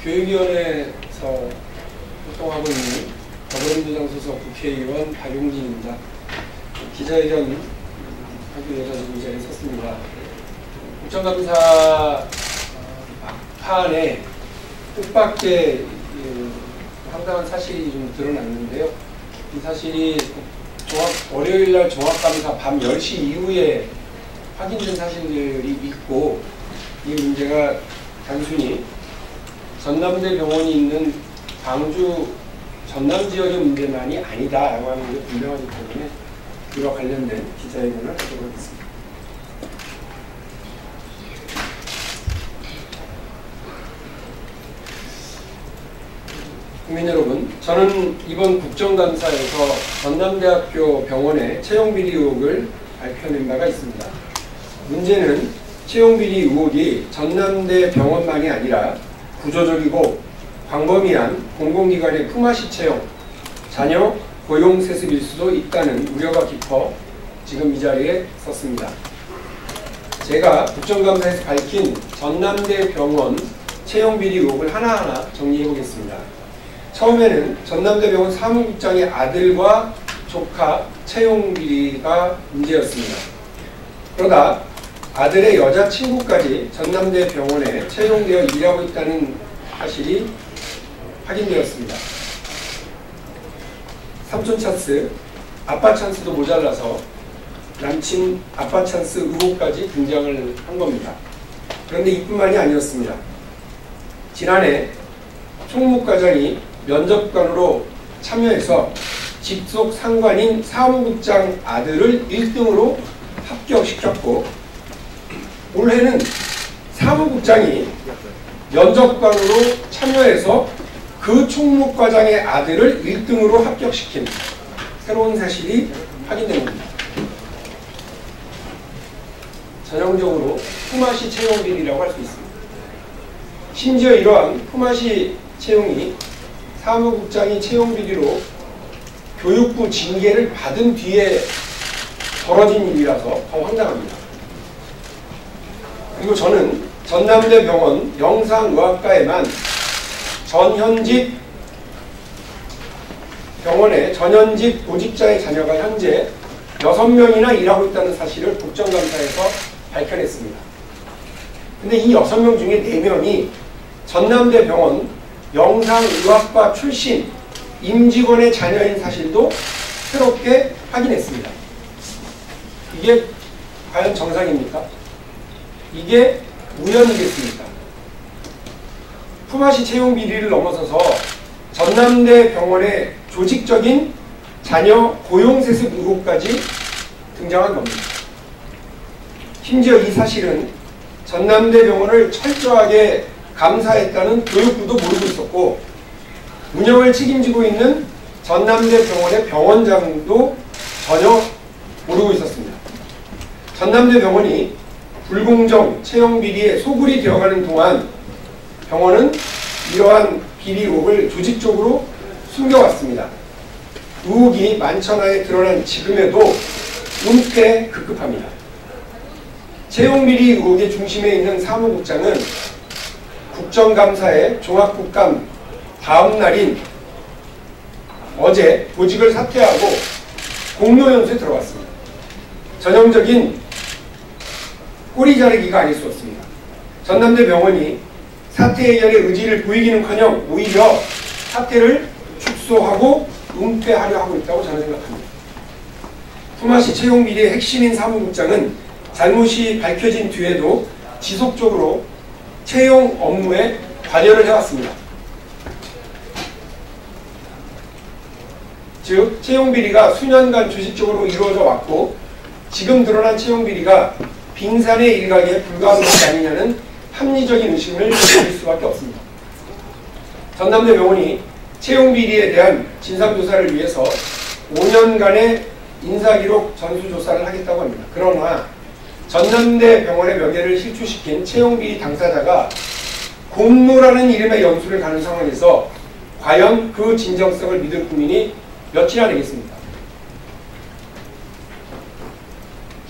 교육위원회에서 활동하고 있는 더불어민주당 소속 국회의원 박용진입니다. 기자회견 하기 위해서 지금 이 자리에 섰습니다. 국정감사 막판에 뜻밖의 황당한 사실이 좀 드러났는데요. 이 사실이 월요일날 종합감사 밤 10시 이후에 확인된 사실들이 있고, 이 문제가 단순히 전남대병원이 있는 광주 전남 지역의 문제만이 아니다라고 하는 게 분명하기 때문에 이와 관련된 기자회견을 하도록 하겠습니다. 국민 여러분, 저는 이번 국정감사에서 전남대학교 병원의 채용비리 의혹을 밝혀낸 바가 있습니다. 문제는 채용비리 의혹이 전남대 병원만이 아니라 구조적이고 광범위한 공공기관의 품앗이 채용, 자녀 고용 세습일 수도 있다는 우려가 깊어 지금 이 자리에 섰습니다. 제가 국정감사에서 밝힌 전남대 병원 채용비리 의혹을 하나하나 정리해 보겠습니다. 처음에는 전남대병원 사무국장의 아들과 조카 채용비리가 문제였습니다. 그러다 아들의 여자친구까지 전남대병원에 채용되어 일하고 있다는 사실이 확인되었습니다. 삼촌 찬스, 아빠 찬스도 모자라서 남친 아빠 찬스 의혹까지 등장을 한 겁니다. 그런데 이뿐만이 아니었습니다. 지난해 총무과장이 면접관으로 참여해서 직속 상관인 사무국장 아들을 1등으로 합격시켰고, 올해는 사무국장이 면접관으로 참여해서 그 총무과장의 아들을 1등으로 합격시킨 새로운 사실이 확인된 겁니다. 전형적으로 품앗이 채용비리라고 할 수 있습니다. 심지어 이러한 품앗이 채용이 사무국장이 채용비리로 교육부 징계를 받은 뒤에 벌어진 일이라서 더 황당합니다. 그리고 저는 전남대병원 영상의학과에만 전현직 병원의 전현직 보직자의 자녀가 현재 6명이나 일하고 있다는 사실을 국정감사에서 밝혀냈습니다. 근데 이 6명 중에 4명이 전남대병원 영상의학과 출신 임직원의 자녀인 사실도 새롭게 확인했습니다. 이게 과연 정상입니까? 이게 우연이겠습니까? 품앗이 채용 비리를 넘어서서 전남대 병원의 조직적인 자녀 고용 세습 의혹까지 등장한 겁니다. 심지어 이 사실은 전남대 병원을 철저하게 감사했다는 교육부도 모르고 있었고, 운영을 책임지고 있는 전남대 병원의 병원장도 전혀 모르고 있었습니다. 전남대 병원이 불공정 채용 비리에 소굴이 되어가는 동안 병원은 이러한 비리 의혹을 조직적으로 숨겨왔습니다. 의혹이 만천하에 드러난 지금에도 은폐급급합니다. 채용 비리 의혹의 중심에 있는 사무국장은 국정감사의 종합국감 다음 날인 어제 보직을 사퇴하고 공로연수에 들어갔습니다. 전형적인 꼬리 자르기가 아닐 수 없습니다. 전남대 병원이 사퇴 해결의 의지를 보이기는커녕 오히려 사퇴를 축소하고 은폐하려 하고 있다고 저는 생각합니다. 품앗이 채용 비리의 핵심인 사무국장은 잘못이 밝혀진 뒤에도 지속적으로 채용 업무에 관여를 해왔습니다. 즉, 채용 비리가 수년간 조직적으로 이루어져 왔고, 지금 드러난 채용 비리가 빙산의 일각에 불과한 것이 아니냐는 합리적인 의심을 가질 수밖에 없습니다. 전남대 병원이 채용 비리에 대한 진상조사를 위해서 5년간의 인사기록 전수조사를 하겠다고 합니다. 그러나 전남대 병원의 명예를 실추시킨 채용비리 당사자가 공로라는 이름의 연수를 가는 상황에서 과연 그 진정성을 믿을 국민이 몇이나 되겠습니까?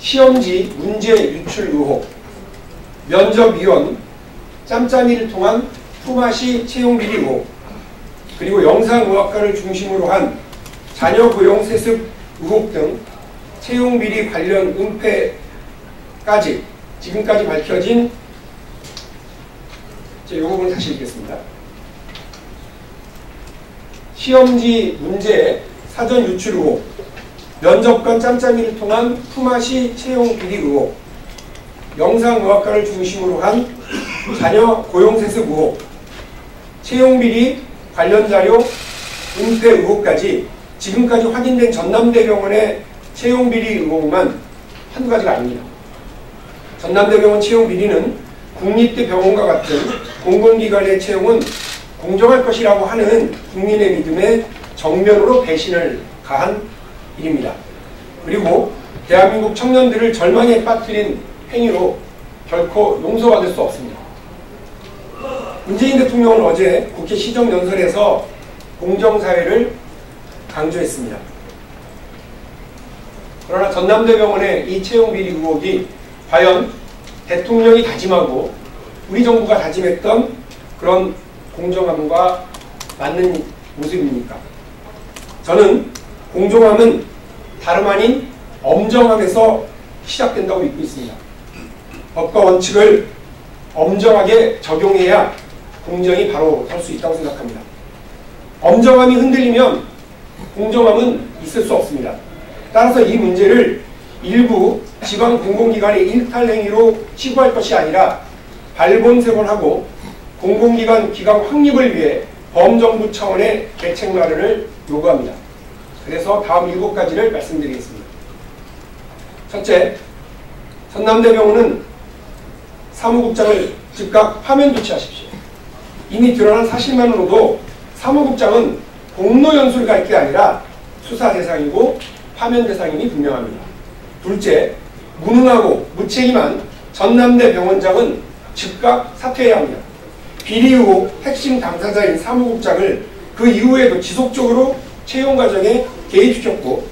시험지 문제 유출 의혹, 면접위원 짬짬이를 통한 품앗이 채용비리 의혹, 그리고 영상의학과를 중심으로 한 자녀 고용 세습 의혹 등 채용비리 관련 은폐까지 지금까지 밝혀진 이 부분 다시 읽겠습니다. 시험지 문제 사전 유출 의혹, 면접관 짬짬이를 통한 품앗이 채용 비리 의혹, 영상의학과를 중심으로 한 자녀 고용세습 의혹, 채용 비리 관련 자료 은폐 의혹까지 지금까지 확인된 전남대병원의 채용 비리 의혹만 한두 가지가 아닙니다. 전남대병원 채용 비리는 국립대 병원과 같은 공공기관의 채용은 공정할 것이라고 하는 국민의 믿음에 정면으로 배신을 가한 일입니다. 그리고 대한민국 청년들을 절망에 빠뜨린 행위로 결코 용서받을 수 없습니다. 문재인 대통령은 어제 국회 시정연설에서 공정사회를 강조했습니다. 그러나 전남대병원의 이 채용비리 의혹이 과연 대통령이 다짐하고 우리 정부가 다짐했던 그런 공정함과 맞는 모습입니까? 저는 공정함은 다름 아닌 엄정함에서 시작된다고 믿고 있습니다. 법과 원칙을 엄정하게 적용해야 공정이 바로 설 수 있다고 생각합니다. 엄정함이 흔들리면 공정함은 있을 수 없습니다. 따라서 이 문제를 일부 지방 공공기관의 일탈 행위로 치부할 것이 아니라 발본색원하고 공공기관 기강 확립을 위해 범정부 차원의 대책 마련을 요구합니다. 그래서 다음 7가지를 말씀드리겠습니다. 첫째, 전남대병원은 사무국장을 즉각 파면 조치하십시오. 이미 드러난 사실만으로도 사무국장은 공로연수를 갈 게 아니라 수사 대상이고 파면 대상임이 분명합니다. 둘째, 무능하고 무책임한 전남대 병원장은 즉각 사퇴해야 합니다. 비리 의혹 핵심 당사자인 사무국장을 그 이후에도 지속적으로 채용 과정에 개입시켰고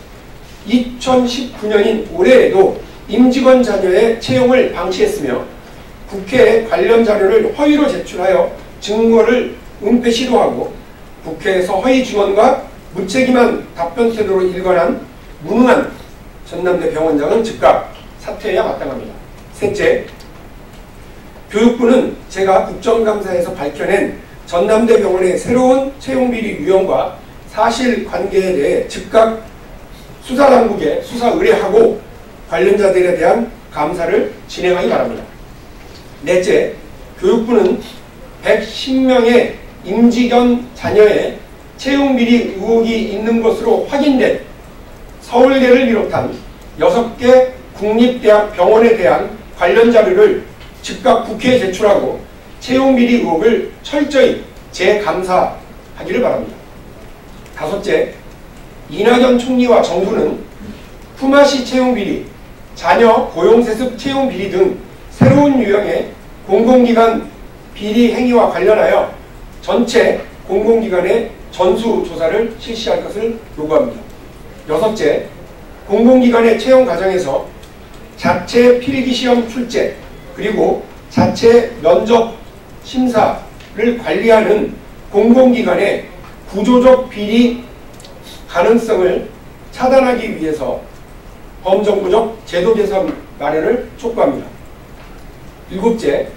2019년인 올해에도 임직원 자녀의 채용을 방치했으며 국회에 관련 자료를 허위로 제출하여 증거를 은폐 시도하고 국회에서 허위 증언과 무책임한 답변 태도로 일관한 무능한 전남대 병원장은 즉각 사퇴해야 마땅합니다. 셋째, 교육부는 제가 국정감사에서 밝혀낸 전남대 병원의 새로운 채용비리 유형과 사실관계에 대해 즉각 수사당국에 수사 의뢰하고 관련자들에 대한 감사를 진행하기 바랍니다. 넷째, 교육부는 110명의 임직원 자녀의 채용비리 의혹이 있는 것으로 확인된 서울대를 비롯한 6개 국립대학 병원에 대한 관련 자료를 즉각 국회에 제출하고 채용비리 의혹을 철저히 재감사하기를 바랍니다. 다섯째, 이낙연 총리와 정부는 품앗이 채용비리, 자녀 고용세습 채용비리 등 새로운 유형의 공공기관 비리 행위와 관련하여 전체 공공기관의 전수조사를 실시할 것을 요구합니다. 여섯째, 공공기관의 채용 과정에서 자체 필기시험 출제 그리고 자체 면접 심사를 관리하는 공공기관의 구조적 비리 가능성을 차단하기 위해서 범정부적 제도 개선 마련을 촉구합니다. 일곱째,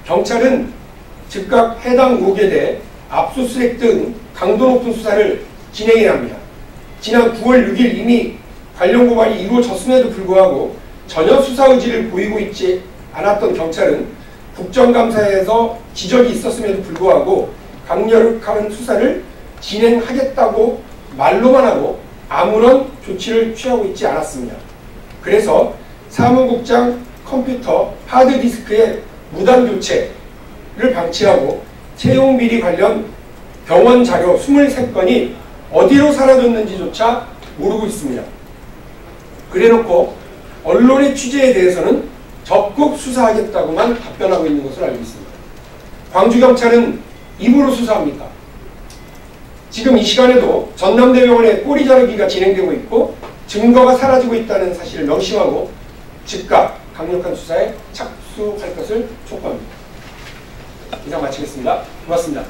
경찰은 즉각 해당 의혹에 대해 압수수색 등 강도 높은 수사를 진행해야 합니다. 지난 9월 6일 이미 관련 고발이 이루어졌음에도 불구하고 전혀 수사 의지를 보이고 있지 않았던 경찰은 국정감사에서 지적이 있었음에도 불구하고 강력한 수사를 진행하겠다고 말로만 하고 아무런 조치를 취하고 있지 않았습니다. 그래서 사무국장 컴퓨터 하드디스크의 무단 교체를 방치하고 채용비리 관련 병원 자료 23건이 어디로 사라졌는지조차 모르고 있습니다. 그래놓고 언론의 취재에 대해서는 적극 수사하겠다고만 답변하고 있는 것으로 알고 있습니다. 광주경찰은 입으로 수사합니까? 지금 이 시간에도 전남대병원의 꼬리 자르기가 진행되고 있고 증거가 사라지고 있다는 사실을 명심하고 즉각 강력한 수사에 착수할 것을 촉구합니다. 이상 마치겠습니다. 고맙습니다.